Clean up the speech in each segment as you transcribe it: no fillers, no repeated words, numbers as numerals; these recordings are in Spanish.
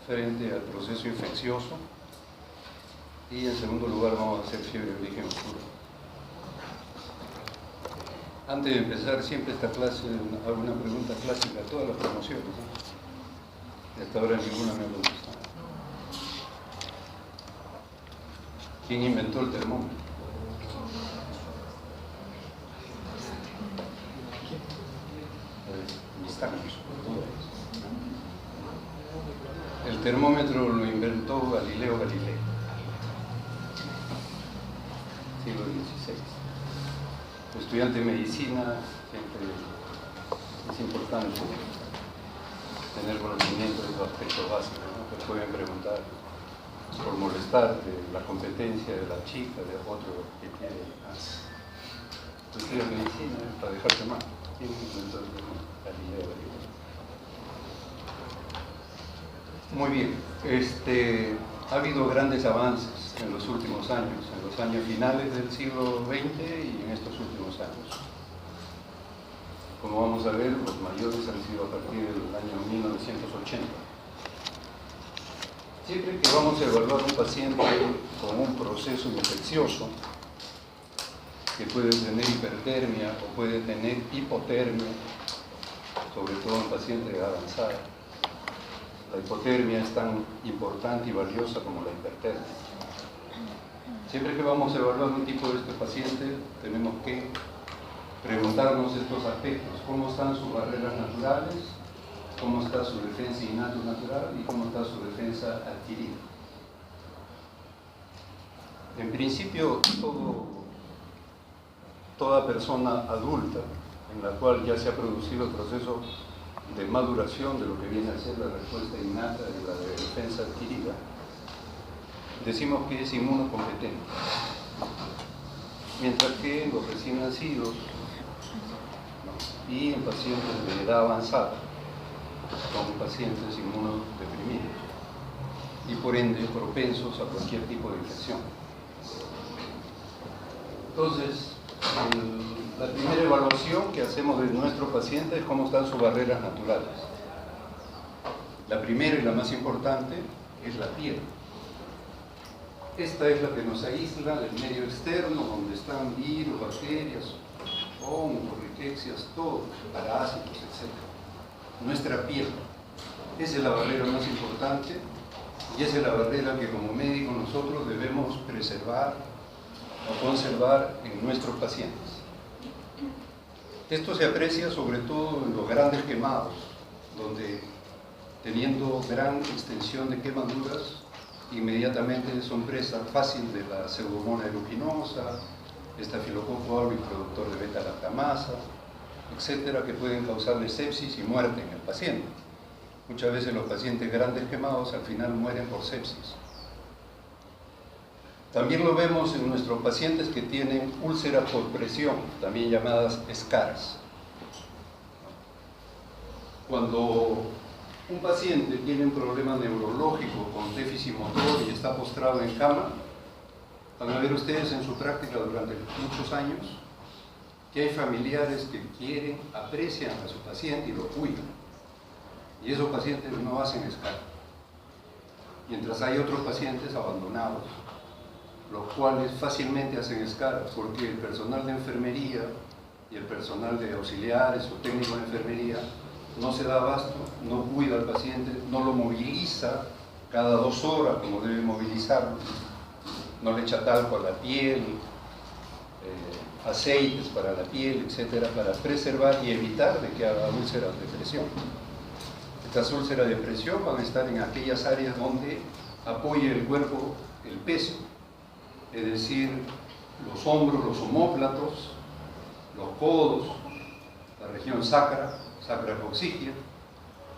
frente al proceso infeccioso. Y en segundo lugar vamos a hacer fiebre de origen oscuro. Antes de empezar siempre esta clase hago una pregunta clásica a todas las promociones, ¿no? Y hasta ahora ninguna me ha contestado. ¿Quién inventó el termómetro? El termómetro lo inventó Galileo Galilei, siglo XVI. Estudiante de medicina, siempre es importante tener conocimiento de los aspectos básicos, ¿no? Te pueden preguntar por molestarte, la competencia de la chica, de otro que quiere estudiar medicina, para dejarte mal. ¿Quién inventó el termómetro? Galileo Galilei. Muy bien, ha habido grandes avances en los últimos años, en los años finales del siglo XX y en estos últimos años. Como vamos a ver, los mayores han sido a partir del año 1980. Siempre que vamos a evaluar un paciente con un proceso infeccioso, que puede tener hipertermia o puede tener hipotermia, sobre todo en pacientes avanzados, la hipotermia es tan importante y valiosa como la hipertermia. Siempre que vamos a evaluar un tipo de este paciente, tenemos que preguntarnos estos aspectos: cómo están sus barreras naturales, cómo está su defensa innata natural y cómo está su defensa adquirida. En principio, toda persona adulta en la cual ya se ha producido el proceso de maduración de lo que viene a ser la respuesta innata y la de defensa adquirida, decimos que es inmunocompetente, mientras que en los recién nacidos, ¿no?, y en pacientes de edad avanzada son pacientes inmunodeprimidos y por ende propensos a cualquier tipo de infección. Entonces, la primera evaluación que hacemos de nuestro paciente es cómo están sus barreras naturales. La primera y la más importante es la piel. Esta es la que nos aísla del medio externo, donde están virus, bacterias, hongos, riquecias, todo, parásitos, etc. Nuestra piel. Esa es la barrera más importante y esa es la barrera que como médicos nosotros debemos preservar o conservar en nuestros pacientes. Esto se aprecia sobre todo en los grandes quemados, donde teniendo gran extensión de quemaduras, inmediatamente son presa fácil de la pseudomonas aeruginosa, estafilococo aureus productor de beta-lactamasa, etcétera, que pueden causarle sepsis y muerte en el paciente. Muchas veces los pacientes grandes quemados al final mueren por sepsis. También lo vemos en nuestros pacientes que tienen úlceras por presión, también llamadas SCARs. Cuando un paciente tiene un problema neurológico con déficit motor y está postrado en cama, van a ver ustedes en su práctica durante muchos años que hay familiares que quieren, aprecian a su paciente y lo cuidan. Y esos pacientes no hacen SCAR. Mientras hay otros pacientes abandonados, los cuales fácilmente hacen SCAR porque el personal de enfermería y el personal de auxiliares o técnicos de enfermería no se da abasto, no cuida al paciente, no lo moviliza cada 2 horas como debe movilizarlo, no le echa talco a la piel, aceites para la piel, etcétera, para preservar y evitar de que haga úlceras de presión. Estas úlceras de presión van a estar en aquellas áreas donde apoya el cuerpo el peso, es decir, los hombros, los omóplatos, los codos, la región sacra, sacrocoxigia,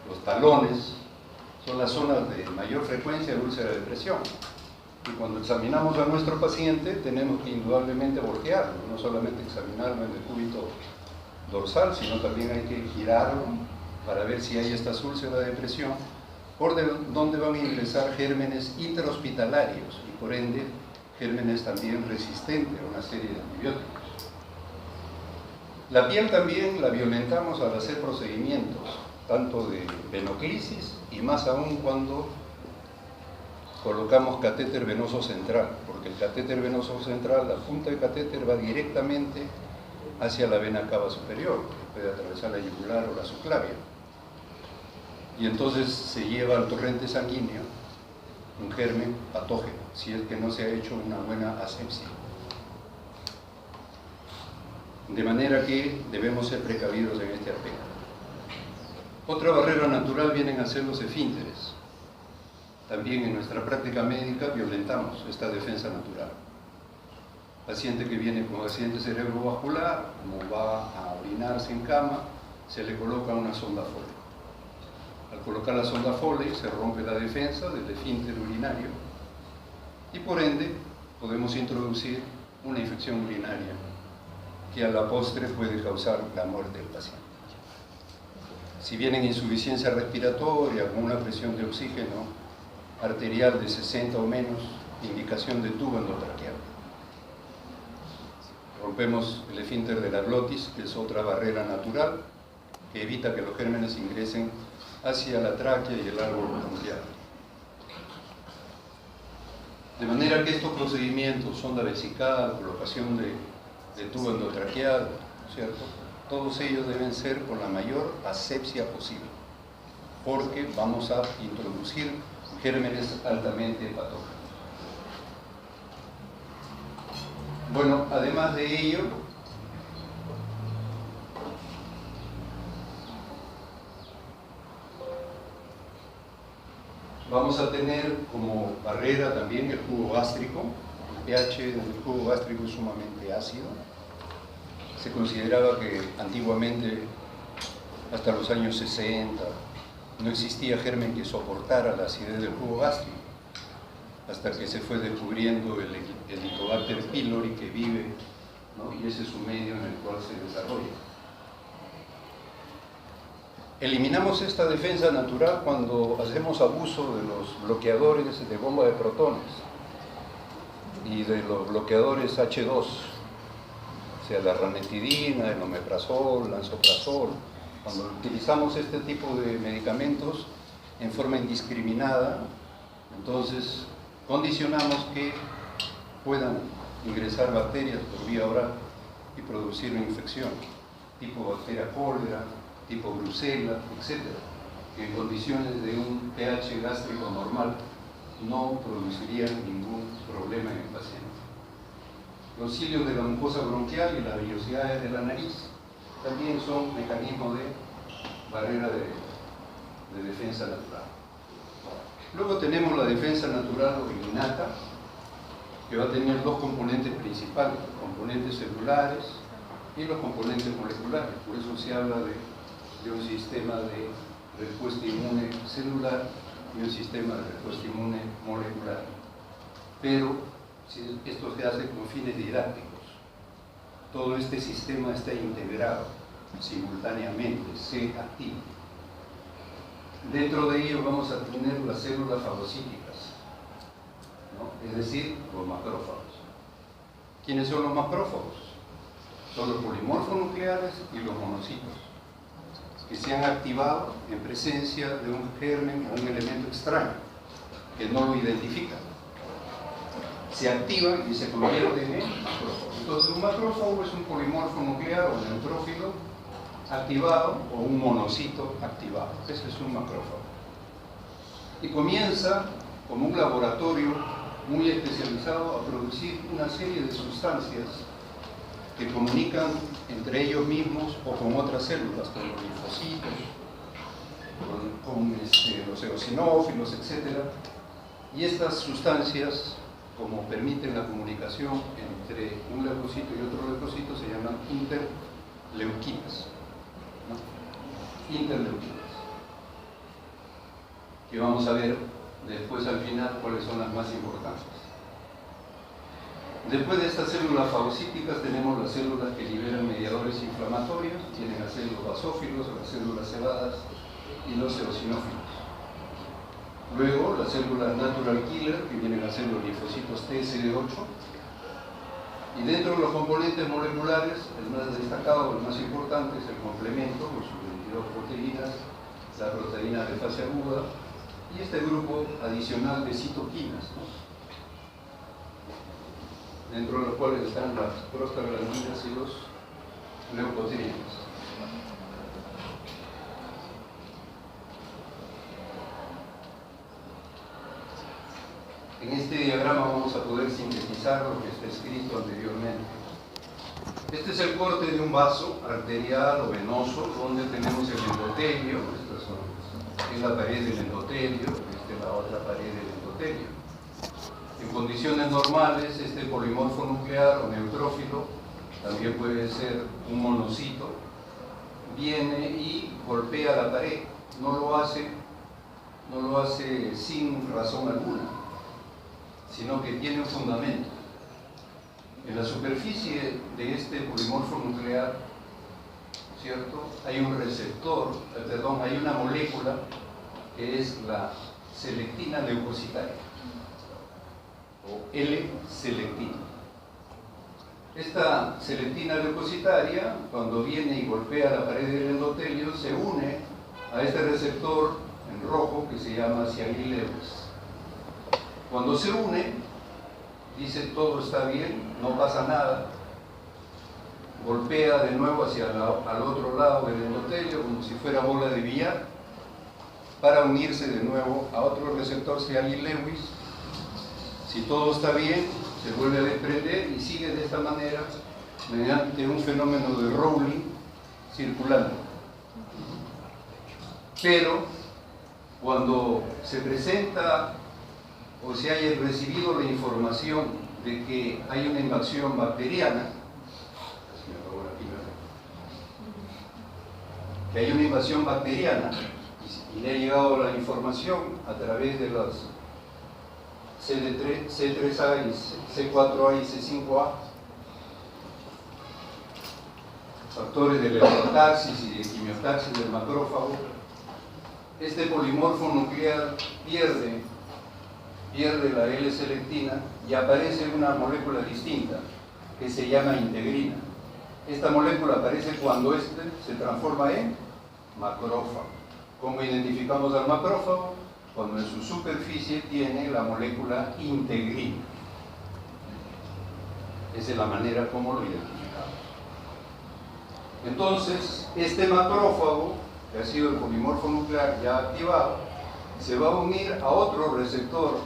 los talones, son las zonas de mayor frecuencia de úlcera de presión. Y cuando examinamos a nuestro paciente tenemos que indudablemente voltearlo, no solamente examinarlo en el cúbito dorsal, sino también hay que girarlo para ver si hay estas úlceras de presión, por donde van a ingresar gérmenes intrahospitalarios y por ende gérmenes también resistentes a una serie de antibióticos. La piel también la violentamos al hacer procedimientos, tanto de venoclisis y más aún cuando colocamos catéter venoso central, porque el catéter venoso central, la punta del catéter va directamente hacia la vena cava superior, que puede atravesar la yugular o la subclavia. Y entonces se lleva al torrente sanguíneo un germen patógeno, si es que no se ha hecho una buena asepsia. De manera que debemos ser precavidos en este aspecto. Otra barrera natural vienen a ser los esfínteres. También en nuestra práctica médica violentamos esta defensa natural. Paciente que viene con accidente cerebrovascular, como va a orinarse en cama, se le coloca una sonda Foley. Al colocar la sonda Foley se rompe la defensa del esfínter urinario y por ende podemos introducir una infección urinaria que a la postre puede causar la muerte del paciente. Si vienen insuficiencia respiratoria con una presión de oxígeno arterial de 60 o menos, indicación de tubo endotraqueal. Rompemos el esfínter de la glotis, que es otra barrera natural que evita que los gérmenes ingresen hacia la tráquea y el árbol bronquial. De manera que estos procedimientos, sonda vesical, colocación de tubo endotraqueal, ¿cierto?, todos ellos deben ser con la mayor asepsia posible, porque vamos a introducir gérmenes altamente patógenos. Bueno, además de ello, vamos a tener como barrera también el jugo gástrico. El pH del jugo gástrico es sumamente ácido. Se consideraba que antiguamente, hasta los años 60, no existía germen que soportara la acidez del jugo gástrico, hasta que se fue descubriendo el Helicobacter pylori que vive, ¿no?, y ese es su medio en el cual se desarrolla. Eliminamos esta defensa natural cuando hacemos abuso de los bloqueadores de bomba de protones y de los bloqueadores H2, o sea, la ranitidina, el omeprazol, lansoprazol. Cuando utilizamos este tipo de medicamentos en forma indiscriminada, entonces condicionamos que puedan ingresar bacterias por vía oral y producir una infección, tipo bacteria cólera, tipo Brucella, etc., que en condiciones de un pH gástrico normal no producirían ningún problema en el paciente. Los cilios de la mucosa bronquial y las vellosidades de la nariz también son mecanismos de barrera de defensa natural. Luego tenemos la defensa natural o innata, que va a tener dos componentes principales, los componentes celulares y los componentes moleculares. Por eso se habla de un sistema de respuesta inmune celular y un sistema de respuesta inmune molecular. Pero esto se hace con fines didácticos. Todo este sistema está integrado simultáneamente, se activa. Dentro de ello vamos a tener las células fagocíticas, ¿no?, es decir, los macrófagos. ¿Quiénes son los macrófagos? Son los polimorfos nucleares y los monocitos, que se han activado en presencia de un germen o un elemento extraño que no lo identifica. Se activan y se convierten en macrófagos. Entonces, un macrófago es un polimorfo nuclear o neutrófilo activado o un monocito activado. Ese es un macrófago. Y comienza como un laboratorio muy especializado a producir una serie de sustancias que comunican entre ellos mismos o con otras células, con los linfocitos, con los eosinófilos, etc. Y estas sustancias, como permiten la comunicación entre un leucocito y otro leucocito, se llaman interleuquinas, ¿no? Interleuquinas, que vamos a ver después al final cuáles son las más importantes. Después de estas células fagocíticas tenemos las células que liberan mediadores inflamatorios, tienen a ser los basófilos o las células cebadas y los eosinófilos. Luego las células natural killer, que vienen a ser los linfocitos TSD8, y dentro de los componentes moleculares, el más destacado, el más importante, es el complemento, con sus 22 proteínas, la proteína de fase aguda, y este grupo adicional de citoquinas, ¿no? Dentro de los cuales están las prostaglandinas y los leucotrienos. En este diagrama vamos a poder sintetizar lo que está escrito anteriormente. Este es el corte de un vaso arterial o venoso donde tenemos el endotelio. Esta es la pared del endotelio, esta es la otra pared del endotelio. En condiciones normales, este polimorfo nuclear o neutrófilo, también puede ser un monocito, viene y golpea la pared. No lo hace sin razón alguna, sino que tiene un fundamento. En la superficie de este polimorfo nuclear, ¿cierto?, hay un receptor, hay una molécula que es la selectina leucocitaria o L-selectina. Esta selectina leucocitaria, cuando viene y golpea la pared del endotelio, se une a este receptor en rojo que se llama Ciaguy-Lewis. Cuando se une, dice todo está bien, no pasa nada, golpea de nuevo hacia al otro lado del endotelio como si fuera bola de billar para unirse de nuevo a otro receptor Ciaguy-Lewis. Si todo está bien, se vuelve a desprender y sigue de esta manera mediante un fenómeno de Rowling circulando. Pero cuando se presenta o se haya recibido la información de que hay una invasión bacteriana, y le ha llegado la información a través de las C3A, C4A y C5A, factores de leucotaxis y de quimiotaxis del macrófago, este polimorfo nuclear pierde la L-selectina y aparece una molécula distinta que se llama integrina. Esta molécula aparece cuando este se transforma en macrófago. ¿Cómo identificamos al macrófago? Cuando en su superficie tiene la molécula integrina. Esa es la manera como lo identificamos. Entonces, este macrófago, que ha sido el polimorfo nuclear ya activado, se va a unir a otro receptor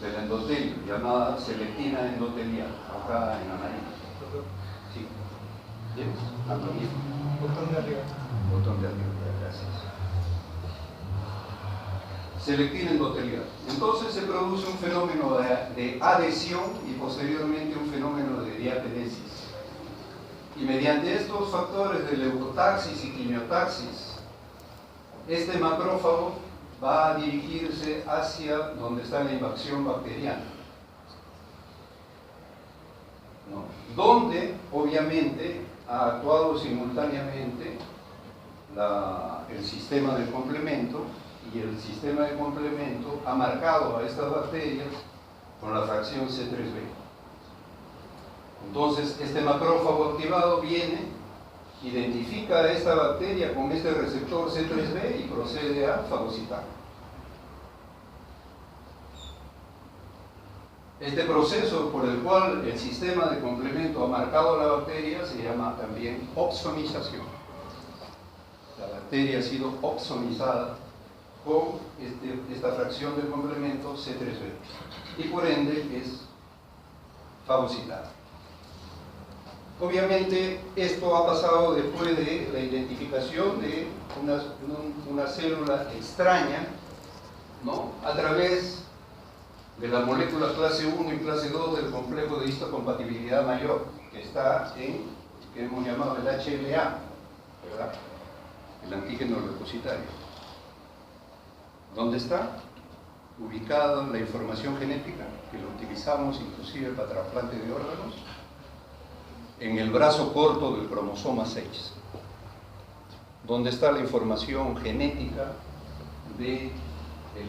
del endotelio, llamada selectina endotelial, acá en amarillo. Sí. ¿Bien? Botón de arriba. Botón de arriba, gracias. Selectina endotelial. Entonces se produce un fenómeno de adhesión y posteriormente un fenómeno de diatenesis. Y mediante estos factores de leucotaxis y quimiotaxis, este macrófago va a dirigirse hacia donde está la invasión bacteriana, ¿no? Donde obviamente ha actuado simultáneamente el sistema de complemento, y el sistema de complemento ha marcado a estas bacterias con la fracción C3b. Entonces este macrófago activado viene, identifica a esta bacteria con este receptor C3b y procede a fagocitar. Este proceso por el cual el sistema de complemento ha marcado a la bacteria se llama también opsonización. La bacteria ha sido opsonizada con esta fracción del complemento C3b y por ende es fagocitada. Obviamente esto ha pasado después de la identificación de una célula extraña, ¿no?, a través de la molécula clase 1 y clase 2 del complejo de histocompatibilidad mayor, que está que hemos llamado el HLA, ¿verdad?, el antígeno leucocitario. ¿Dónde está ubicada la información genética que lo utilizamos inclusive para trasplante de órganos? En el brazo corto del cromosoma 6, donde está la información genética del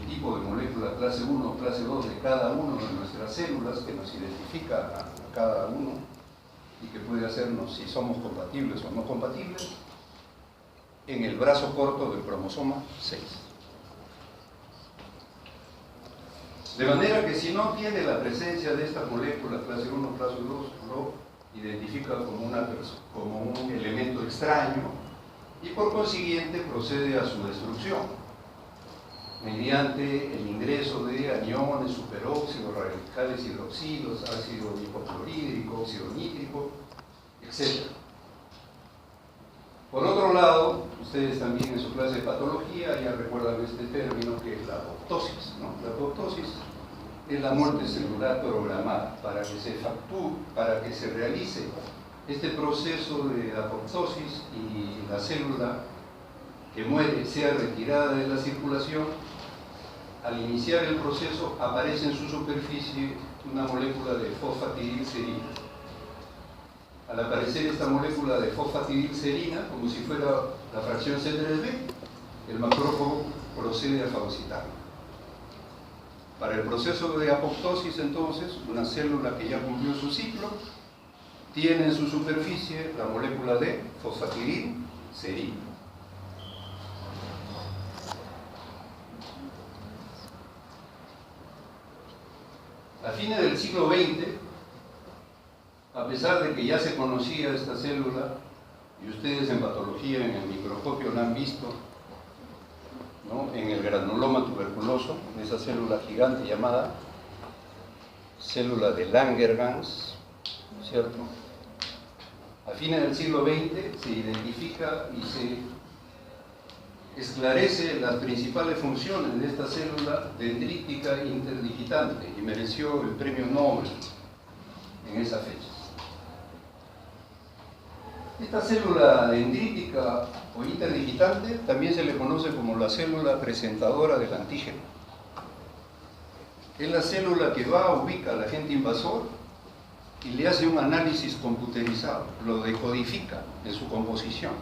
tipo de molécula clase 1 o clase 2 de cada una de nuestras células, que nos identifica a cada uno y que puede hacernos si somos compatibles o no compatibles, en el brazo corto del cromosoma 6. De manera que si no tiene la presencia de esta molécula clase 1, clase 2, lo identifica como un elemento extraño y por consiguiente procede a su destrucción mediante el ingreso de aniones, superóxidos, radicales hidroxilos, ácido hipoclorídrico, óxido nítrico, etc. Por otro lado, ustedes también en su clase de patología ya recuerdan este término que es la apoptosis, ¿no? La apoptosis es la muerte celular programada para que se realice este proceso de apoptosis y la célula que muere sea retirada de la circulación. Al iniciar el proceso aparece en su superficie una molécula de fosfatidilcerina. Al aparecer esta molécula de fosfatidilcerina, como si fuera la fracción C3b, el macrófago procede a fagocitarla. Para el proceso de apoptosis, entonces, una célula que ya cumplió su ciclo tiene en su superficie la molécula de fosfatidilcerina. A fines del siglo XX, a pesar de que ya se conocía esta célula, y ustedes en patología, en el microscopio la han visto, ¿no?, en el granuloma tuberculoso, esa célula gigante llamada célula de Langerhans, ¿cierto? A fines del siglo XX se identifica y se esclarece las principales funciones de esta célula dendrítica interdigitante y mereció el premio Nobel en esa fecha. Esta célula dendrítica o interdigitante también se le conoce como la célula presentadora del antígeno. Es la célula que ubica al agente invasor y le hace un análisis computerizado, lo decodifica en su composición.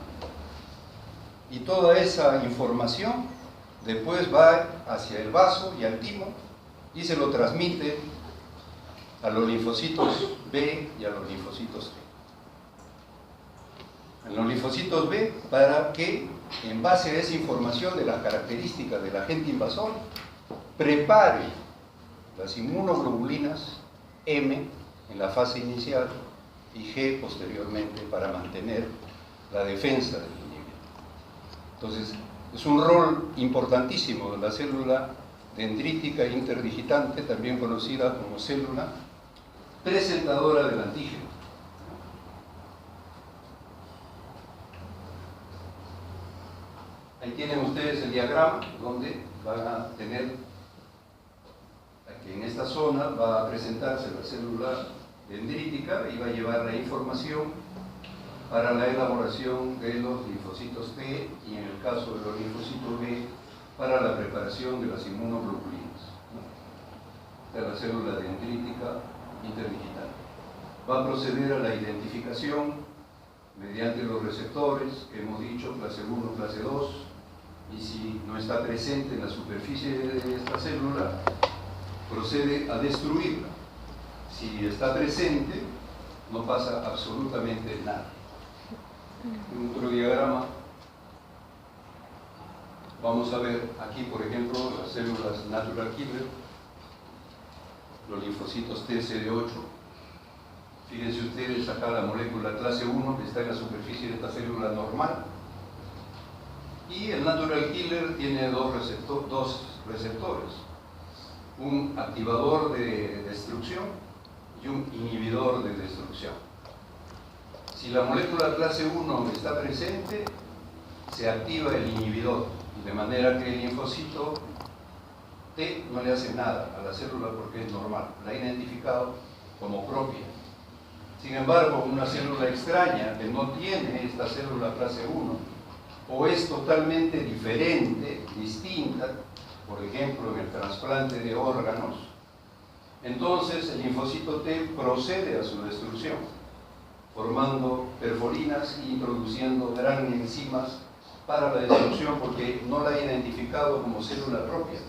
Y toda esa información después va hacia el vaso y al timo y se lo transmite a los linfocitos B y a los linfocitos T. En los linfocitos B, para que, en base a esa información de las características del agente invasor, prepare las inmunoglobulinas M en la fase inicial y G posteriormente para mantener la defensa del individuo. Entonces, es un rol importantísimo de la célula dendrítica interdigitante, también conocida como célula presentadora del antígeno. Ahí tienen ustedes el diagrama donde van a tener que en esta zona va a presentarse la célula dendrítica y va a llevar la información para la elaboración de los linfocitos T y en el caso de los linfocitos B para la preparación de las inmunoglobulinas, ¿no?, de la célula dendrítica interdigital. Va a proceder a la identificación mediante los receptores que hemos dicho, clase 1, clase 2, y si no está presente en la superficie de esta célula, procede a destruirla. Si está presente, no pasa absolutamente nada. En otro diagrama vamos a ver aquí, por ejemplo, las células natural killer, los linfocitos TCD8. Fíjense ustedes acá la molécula clase 1 que está en la superficie de esta célula normal, y el natural killer tiene dos receptores, un activador de destrucción y un inhibidor de destrucción. Si la molécula clase 1 está presente, se activa el inhibidor, de manera que el linfocito T no le hace nada a la célula porque es normal, la ha identificado como propia. Sin embargo, una célula extraña que no tiene esta célula clase 1 o es totalmente diferente, distinta, por ejemplo en el trasplante de órganos, entonces el linfocito T procede a su destrucción, formando perforinas e introduciendo gran enzimas para la destrucción porque no la ha identificado como célula propia.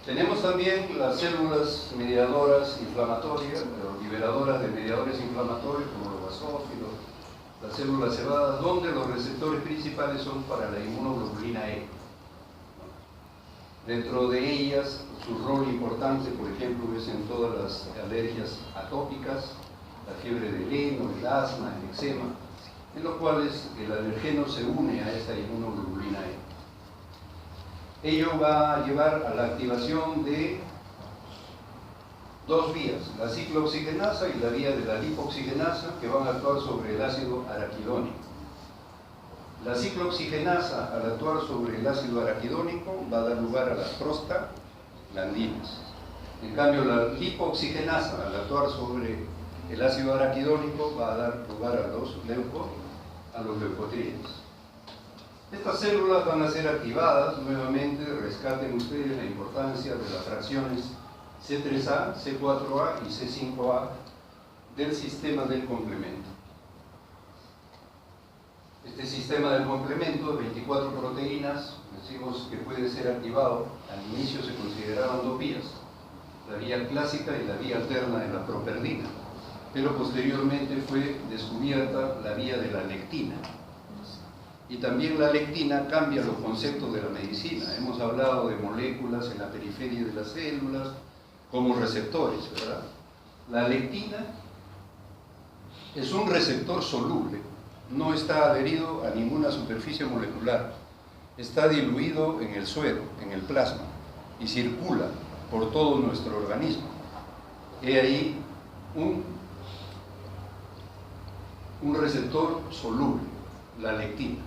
Tenemos también las células mediadoras inflamatorias, liberadoras de mediadores inflamatorios como los basófilos, las células cebadas, donde los receptores principales son para la inmunoglobulina E. Dentro de ellas, su rol importante, por ejemplo, es en todas las alergias atópicas, la fiebre del heno, el asma, el eczema, en los cuales el alergeno se une a esta inmunoglobulina E. Ello va a llevar a la activación de dos vías, la ciclooxigenasa y la vía de la lipoxigenasa, que van a actuar sobre el ácido araquidónico. La ciclooxigenasa, al actuar sobre el ácido araquidónico, va a dar lugar a las prostaglandinas. En cambio, la lipooxigenasa, al actuar sobre el ácido araquidónico, va a dar lugar a los leucotrienes. Estas células van a ser activadas, nuevamente rescaten ustedes la importancia de las fracciones C3A, C4A y C5A del sistema del complemento. Este sistema del complemento, 24 proteínas, decimos que puede ser activado. Al inicio se consideraban dos vías, la vía clásica y la vía alterna de la properdina, pero posteriormente fue descubierta la vía de la lectina. Y también la lectina cambia los conceptos de la medicina. Hemos hablado de moléculas en la periferia de las células como receptores, ¿verdad? La lectina es un receptor soluble, no está adherido a ninguna superficie molecular, está diluido en el suero, en el plasma, y circula por todo nuestro organismo. He ahí un receptor soluble, la lectina.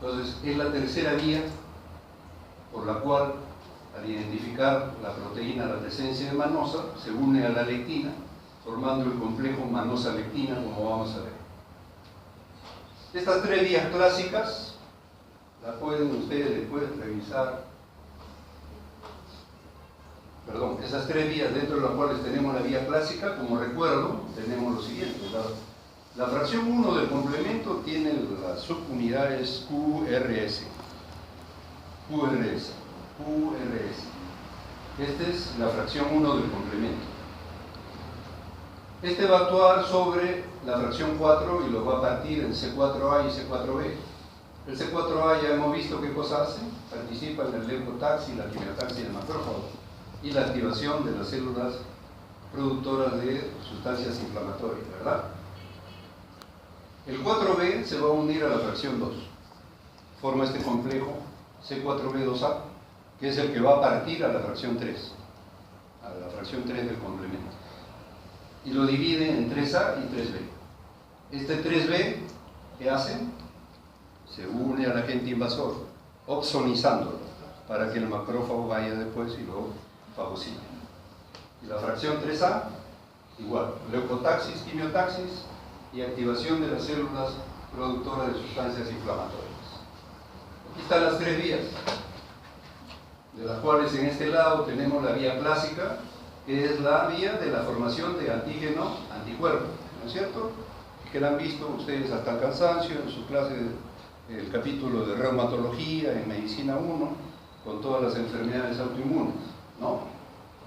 Entonces, es la tercera vía por la cual, al identificar la proteína, la presencia de manosa, se une a la lectina, formando el complejo manosa-lectina, como vamos a ver. Estas tres vías clásicas, las pueden ustedes después revisar. Perdón, esas tres vías dentro de las cuales tenemos la vía clásica, como recuerdo, tenemos lo siguiente. La fracción 1 del complemento tiene las subunidades QRS. Esta es la fracción 1 del complemento. Este va a actuar sobre la fracción 4 y lo va a partir en C4A y C4B. El C4A ya hemos visto qué cosa hace. Participa en el leucotaxis, la quimiotaxis del macrófago y la activación de las células productoras de sustancias inflamatorias, ¿verdad? El 4B se va a unir a la fracción 2. Forma este complejo C4B2A, que es el que va a partir a la fracción 3, a la fracción 3 del complemento. Y lo divide en 3A y 3B. Este 3B, ¿qué hace? Se une al agente invasor, opsonizándolo, para que el macrófago vaya después y lo fagocite. Y la fracción 3A, igual, leucotaxis, quimiotaxis y activación de las células productoras de sustancias inflamatorias. Aquí están las tres vías, de las cuales en este lado tenemos la vía clásica, que es la vía de la formación de antígeno-anticuerpo, ¿no es cierto? Que la han visto ustedes hasta el cansancio en su clase, el capítulo de reumatología, en medicina 1, con todas las enfermedades autoinmunes, ¿no?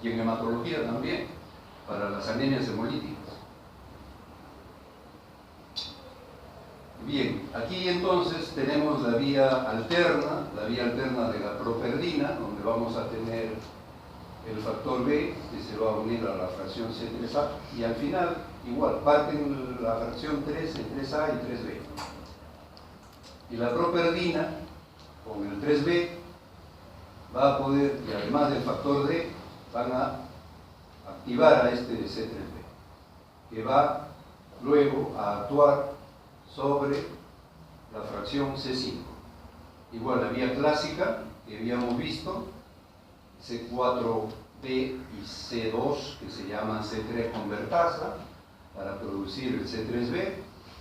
Y en hematología también, para las anemias hemolíticas. Bien, aquí entonces tenemos la vía alterna de la properdina, donde vamos a tener el factor B, que se va a unir a la fracción C3A, y al final, igual, parten la fracción 3 en 3A y 3B. Y la properdina, con el 3B, va a poder, y además del factor D, van a activar a este C3B, que va luego a actuar sobre la fracción C5. Igual la vía clásica que habíamos visto, C4B y C2, que se llaman C3 convertasa, para producir el C3B,